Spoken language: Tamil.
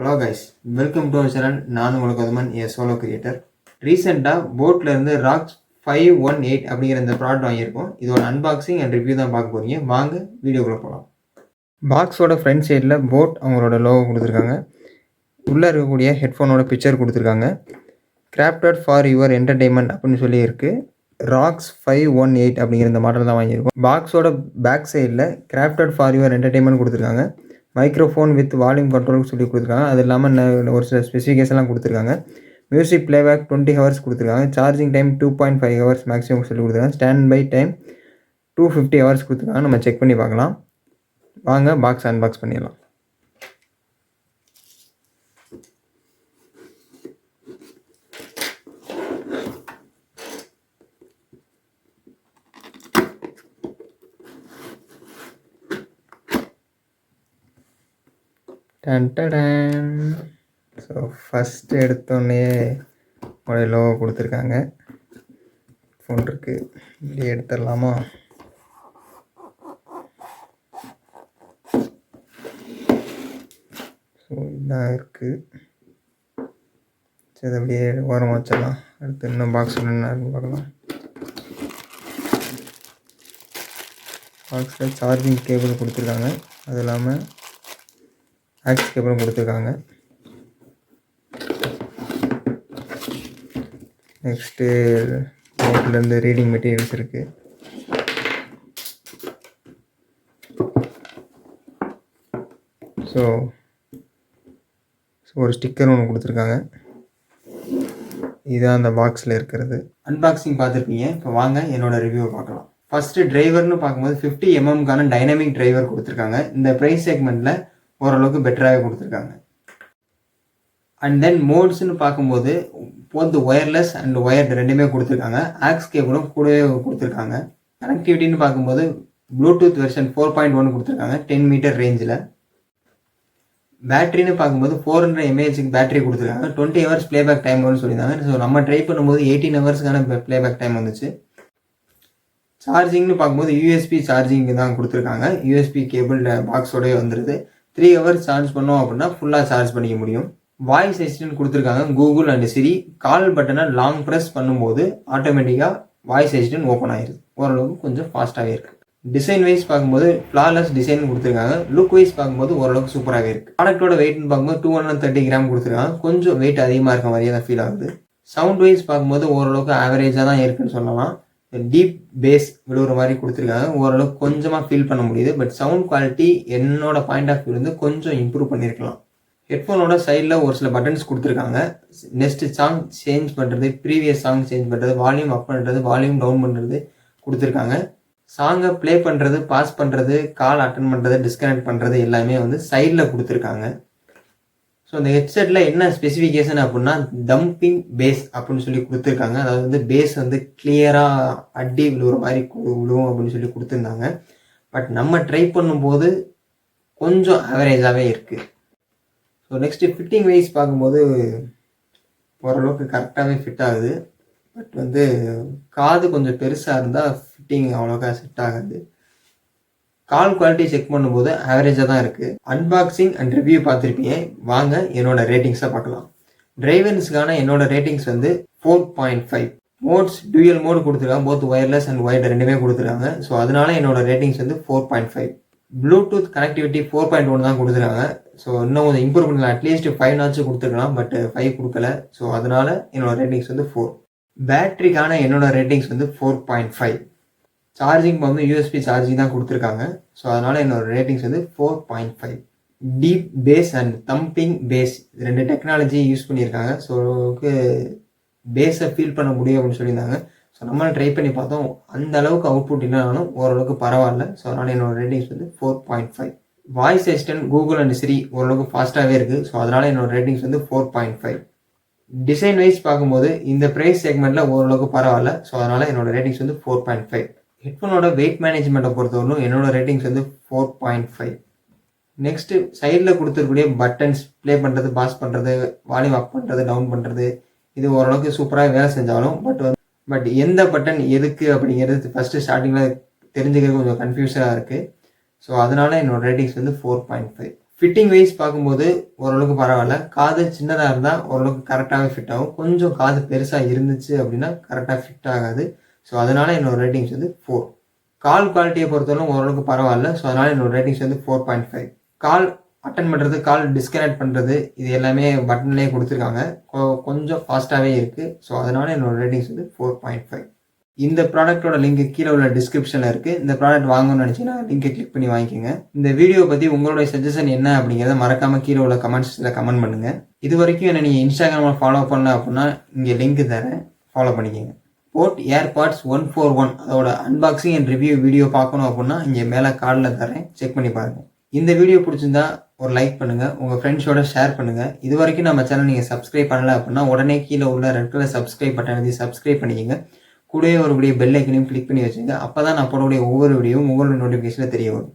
Hello guys, welcome to our channel. நான் உங்களுக்கு Gowthaman, சோலோ கிரியேட்டர். ரீசெண்டாக போட்லேருந்து ராக்ஸ் 518 அப்படிங்கிற இந்த ப்ராடக்ட் வாங்கியிருக்கோம். இதோட அன்பாக்சிங் அண்ட் ரிவ்யூ தான் பார்க்க போகிறீங்க. வாங்க வீடியோக்குள்ளே போகலாம். பாக்ஸோட ஃப்ரண்ட் சைடில் போட் அவங்களோட லோகோ கொடுத்துருக்காங்க. உள்ளே இருக்கக்கூடிய ஹெட்ஃபோனோட பிக்சர் கொடுத்துருக்காங்க. கிராஃப்டட் ஃபார் யுவர் என்டர்டெயின்மெண்ட் அப்படின்னு சொல்லி இருக்குது. ராக்ஸ் 518 அப்படிங்கிற இந்த மாடல் தான் வாங்கியிருக்கோம். பாக்ஸோட பேக் சைடில் கிராஃப்டட் ஃபார் யுவர் என்டர்டெயின்மெண்ட் கொடுத்துருக்காங்க. மைக்ரோஃபோன் வித் வால்யூம் கண்ட்ரோல் சொல்லி கொடுத்துருக்காங்க. அது இல்லாமல் ஒரு சில ஸ்பெசிஃபிகேஷன்லாம் கொடுத்துருக்காங்க. மியூசிக் ப்ளேபேக் 20 ஹவர்ஸ் கொடுத்துருக்காங்க. சார்ஜிங் டைம் 2.5 ஹவர்ஸ் மேக்ஸிமம் சொல்லி கொடுத்துருக்காங்க. ஸ்டாண்ட் பை டைம் 250 ஹவர்ஸ் கொடுத்துருக்காங்க. நம்ம செக் பண்ணி பார்க்கலாம். வாங்க பாக்ஸ் அன்பாக்ஸ் பண்ணிடலாம். டன்டடன். ஸோ ஃபஸ்ட்டு எடுத்தோடனே ஒரு லோகோ கொடுத்துருக்காங்க. ஃபோன் இருக்குது, இப்படி எடுத்துடலாமா? ஸோ இதான் இருக்குது. சரி, அப்படியே ஓரமாக வச்சிடலாம். அடுத்து இன்னும் பாக்ஸ் என்ன இருக்குன்னு பார்க்கலாம். பாக்ஸில் சார்ஜிங் கேபிள் கொடுத்துருக்காங்க. அது இல்லாமல் ஆக்ஸ் கேபிளும் கொடுத்துருக்காங்க. நெக்ஸ்ட்டு போட்லேருந்து ரீடிங் மெட்டீரியல்ஸ் இருக்குது. ஸோ ஒரு ஸ்டிக்கர் ஒன்று கொடுத்துருக்காங்க. இதுதான் அந்த பாக்ஸில் இருக்கிறது. அன்பாக்சிங் பார்த்துருப்பீங்க. இப்போ வாங்க என்னோட ரிவ்யூவை பார்க்கலாம். ஃபஸ்ட்டு டிரைவர்னு பார்க்கும்போது 50 mmக்கான டைனமிக் டிரைவர் கொடுத்துருக்காங்க. இந்த ப்ரைஸ் செக்மெண்ட்டில் ஓரளவுக்கு பெட்டராகவே கொடுத்துருக்காங்க. அண்ட் தென் மோட்ஸ்ன்னு பார்க்கும்போது போத் ஒயர்லெஸ் அண்ட் ஒயர்டு ரெண்டுமே கொடுத்துருக்காங்க. ஆக்ஸ் கேபிளும் கூடவே கொடுத்துருக்காங்க. கனெக்டிவிட்டின்னு பார்க்கும்போது ப்ளூடூத் வெர்ஷன் 4.1 கொடுத்துருக்காங்க 10 மீட்டர் ரேஞ்சில். பேட்டரின்னு பார்க்கும்போது 400 mAh பேட்டரி கொடுத்துருக்காங்க. 20 ஹவர்ஸ் ப்ளேபேக் டைம் வரும்னு சொல்லியிருந்தாங்க. ஸோ நம்ம ட்ரை பண்ணும்போது 18 ஹவர்ஸ்க்கான ப்ளேபேக் டைம் வந்துச்சு. சார்ஜிங்னு பார்க்கும்போது யூஎஸ்பி சார்ஜிங் தான் கொடுத்துருக்காங்க. யூஎஸ்பி கேபிள் பாக்ஸோடய வந்துடுது. 3 ஹவர்ஸ் சார்ஜ் பண்ணோம் அப்படின்னா ஃபுல்லாக சார்ஜ் பண்ணிக்க முடியும். வாய்ஸ் அசிஸ்டன்ட் கொடுத்துருக்காங்க. கூகுள் அண்ட் சிரி. கால் பட்டனை லாங் ப்ரெஸ் பண்ணும்போது ஆட்டோமேட்டிக்காக வாய்ஸ் அசிஸ்டன்ட் ஓப்பன் ஆயிடுது. ஓரளவுக்கு கொஞ்சம் ஃபாஸ்ட்டாகவே இருக்குது. டிசைன் வைஸ் பார்க்கும்போது ஃப்ளாலெஸ் டிசைன் கொடுத்துருக்காங்க. லுக் வைஸ் பார்க்கும்போது ஓரளவுக்கு சூப்பராகவே இருக்குது. ப்ராடக்டோட வெயிட்னு பார்க்கும்போது 230 கிராம் கொடுத்துருக்காங்க. கொஞ்சம் வெயிட் அதிகமாக இருக்க மாதிரியே தான் ஃபீல் ஆகுது. சவுண்ட் வைஸ் பார்க்கும்போது ஓரளவுக்கு ஆவரேஜாக தான் இருக்குன்னு சொல்லலாம். டீப் பேஸ் விழுவுற மாதிரி கொடுத்துருக்காங்க. ஓரளவுக்கு கொஞ்சமாக ஃபீல் பண்ண முடியுது. பட் சவுண்ட் குவாலிட்டி என்னோட பாயிண்ட் ஆஃப் வியூ வந்து கொஞ்சம் இம்ப்ரூவ் பண்ணியிருக்கலாம். ஹெட்ஃபோனோட சைடில் ஒரு சில பட்டன்ஸ் கொடுத்துருக்காங்க. நெக்ஸ்ட் சாங் சேஞ்ச் பண்ணுறது, ப்ரீவியஸ் சாங் சேஞ்ச் பண்ணுறது, வால்யூம் அப் பண்ணுறது, வால்யூம் டவுன் பண்ணுறது கொடுத்துருக்காங்க. சாங்கை ப்ளே பண்ணுறது, பாஸ் பண்ணுறது, கால் அட்டன் பண்ணுறது, டிஸ்கனெக்ட் பண்ணுறது எல்லாமே வந்து சைடில் கொடுத்துருக்காங்க. ஸோ இந்த ஹெட்செட்டில் என்ன ஸ்பெசிஃபிகேஷன் அப்படின்னா டம்பிங் பேஸ் அப்படின்னு சொல்லி கொடுத்துருக்காங்க. அதாவது வந்து பேஸ் வந்து கிளியராக அடி விழுவுற மாதிரி விழுவும் அப்படின்னு சொல்லி கொடுத்துருந்தாங்க. பட் நம்ம ட்ரை பண்ணும்போது கொஞ்சம் ஆவரேஜாகவே இருக்குது. ஸோ நெக்ஸ்ட்டு ஃபிட்டிங் வைஸ் பார்க்கும்போது ஓரளவுக்கு கரெக்டாகவே ஃபிட் ஆகுது. பட் வந்து காது கொஞ்சம் பெருசாக இருந்தால் ஃபிட்டிங் அவ்வளோக்கா செட் ஆகாது. கால் குவாலிட்டி செக் பண்ணும்போது ஆவரேஜாக தான் இருக்குது. அன்பாக்சிங் அண்ட் ரிவ்யூ பார்த்துருப்பீங்க. வாங்க என்னோட ரேட்டிங்ஸை பார்க்கலாம். டிரைவர்ஸ்க்கான என்னோட ரேட்டிங்ஸ் வந்து 4.5. மோட்ஸ் டூயல் மோடு கொடுத்துருக்காங்க. போத் ஒயர்லெஸ் அண்ட் ஒயர்டு ரெண்டுமே கொடுத்துருக்காங்க. ஸோ அதனால என்னோட ரேட்டிங்ஸ் வந்து 4.5. ப்ளூடூத் கனெக்டிவிட்டி 4.1 தான் கொடுத்துருக்காங்க. ஸோ இன்னும் கொஞ்சம் இம்ப்ரூவ் பண்ணலாம். அட்லீஸ்ட் 5 கொடுத்துருக்கலாம். பட் 5 கொடுக்கல. ஸோ அதனால என்னோட ரேட்டிங்ஸ் வந்து 4. பேட்டரிக்கான என்னோட ரேட்டிங்ஸ் வந்து 4.5. சார்ஜிங் வந்து யூஎஸ்பி சார்ஜிங் தான் கொடுத்துருக்காங்க. ஸோ அதனால் என்னோட ரேட்டிங்ஸ் வந்து 4.5. Deep bass and thumping bass ரெண்டு டெக்னாலஜி யூஸ் பண்ணியிருக்காங்க. ஸோ பேஸை ஃபீல் பண்ண முடியும் அப்படின்னு சொல்லியிருந்தாங்க. ஸோ நம்ம ட்ரை பண்ணி பார்த்தோம். அந்த அளவுக்கு அவுட்புட் இல்லைனாலும் ஓரளவுக்கு பரவாயில்ல. ஸோ அதனால் என்னோட ரேட்டிங்ஸ் வந்து 4.5. வாய்ஸ் அசிஸ்டன்ட் கூகுள் அண்ட் சிரி ஓரளவுக்கு ஃபாஸ்ட்டாகவே இருக்குது. ஸோ அதனால் என்னோட ரேட்டிங்ஸ் வந்து 4.5. டிசைன் வைஸ் பார்க்கும்போது இந்த ப்ரைஸ் செக்மெண்ட்டில் ஓரளவுக்கு பரவாயில்ல. ஸோ அதனால் என்னோட ரேட்டிங்ஸ் வந்து 4.5. ஹெட்ஃபோனோட வெயிட் மேனேஜ்மெண்ட்டை பொறுத்தவரைக்கும் என்னோட ரேட்டிங்ஸ் வந்து 4.5. நெக்ஸ்ட்டு சைடில் கொடுத்துருக்கூடிய பட்டன்ஸ் ப்ளே பண்ணுறது, பாஸ் பண்ணுறது, வால்யூம் அப் பண்ணுறது, டவுன் பண்ணுறது இது ஓரளவுக்கு சூப்பராக வேலை செஞ்சாலும் பட் எந்த பட்டன் எதுக்கு அப்படிங்கிறது ஃபஸ்ட்டு ஸ்டார்டிங்கில் தெரிஞ்சுக்கிறது கொஞ்சம் கன்ஃபியூஷனாக இருக்குது. ஸோ அதனால் என்னோட ரேட்டிங்ஸ் வந்து 4.5. ஃபிட்டிங் வைஸ் பார்க்கும்போது ஓரளவுக்கு பரவாயில்ல. காது சின்னதாக இருந்தால் ஓரளவுக்கு கரெக்டாகவே ஃபிட் ஆகும். கொஞ்சம் காது பெருசாக இருந்துச்சு அப்படின்னா கரெக்டாக ஃபிட் ஆகாது. ஸோ அதனால் என்னோட ரேட்டிங்ஸ் வந்து 4. கால் குவாலிட்டியை பொறுத்தவரைக்கும் ஓரளவுக்கு பரவாயில்ல. ஸோ அதனால் என்னோட ரேட்டிங்ஸ் வந்து 4.5. கால் அட்டன் பண்ணுறது, கால் டிஸ்கனெக்ட் பண்ணுறது, இது எல்லாமே பட்டன்லேயே கொடுத்துருக்காங்க. கொஞ்சம் ஃபாஸ்ட்டாகவே இருக்குது. ஸோ அதனால் என்னோட ரேட்டிங்ஸ் வந்து 4.5. இந்த ப்ராடக்ட்டோட லிங்க் கீழே உள்ள டிஸ்கிரிப்ஷனில் இருக்குது. இந்த ப்ராடக்ட் வாங்கணும்னு நினச்சிங்கன்னா லிங்கை கிளிக் பண்ணி வாங்கிக்கோங்க. இந்த வீடியோ பற்றி உங்களுடைய சஜஷன் என்ன அப்படிங்கிறத மறக்காமல் கீழே உள்ள கமெண்ட்ஸில் கமெண்ட் பண்ணுங்கள். இது வரைக்கும் என்ன நீங்கள் இன்ஸ்டாகிராமில் ஃபாலோ பண்ணல அப்படின்னா இங்கே லிங்க் தரேன், ஃபாலோ பண்ணிக்கோங்க. போட் ஏர்பாட்ஸ் 141 அதோட அன்பாக்சிங் அண்ட் ரிவ்யூ வீடியோ பார்க்கணும் அப்படின்னா இங்கே மேலே கார்டில் தரேன், செக் பண்ணி பாருங்கள். இந்த வீடியோ பிடிச்சிருந்தா ஒரு லைக் பண்ணுங்கள், உங்கள் ஃப்ரெண்ட்ஸோட ஷேர் பண்ணுங்கள். இது வரைக்கும் நம்ம சேனல் நீங்கள் சப்ஸ்கிரைப் பண்ணல அப்படின்னா உடனே கீழே உள்ள red colour subscribe button subscribe பண்ணிக்கோங்க. கூடவே ஒரு பெல் ஐக்கனையும் கிளிக் பண்ணி வச்சுங்க. அப்போ தான் நான் போடக்கூடிய ஒவ்வொரு வீடியோவும் உங்களோட நோட்டிஃபிகேஷனில் தெரிய வரும்.